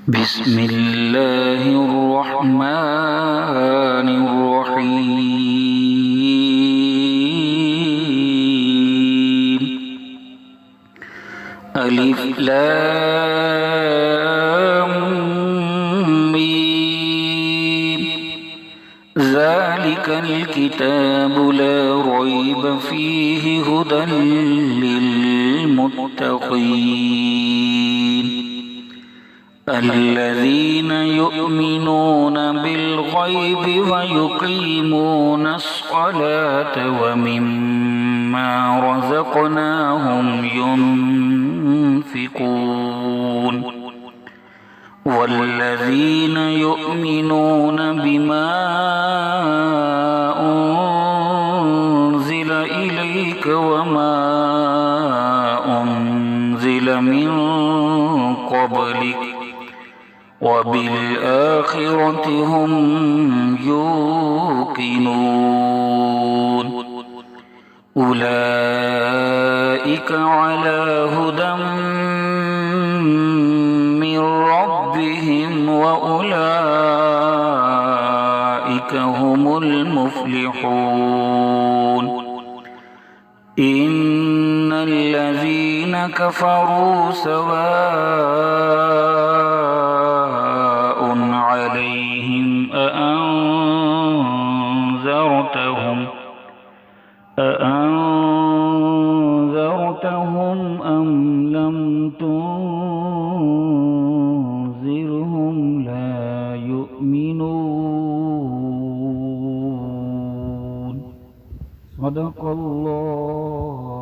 بسم الله الرحمن الرحيم. ألف لام ميم. ذلك الكتاب لا ريب فيه هدى للمتقين الذين يؤمنون بالغيب ويقيمون الصلاة ومما رزقناهم ينفقون والذين يؤمنون بما أنزل إليك وما أنزل من قبلك وبالآخرة هم يوقنون أولئك على هدى من ربهم وأولئك هم المفلحون إن الذين كفروا سواء عليهم أأنذرتهم أم لم تنذرهم لا يؤمنون. صدق الله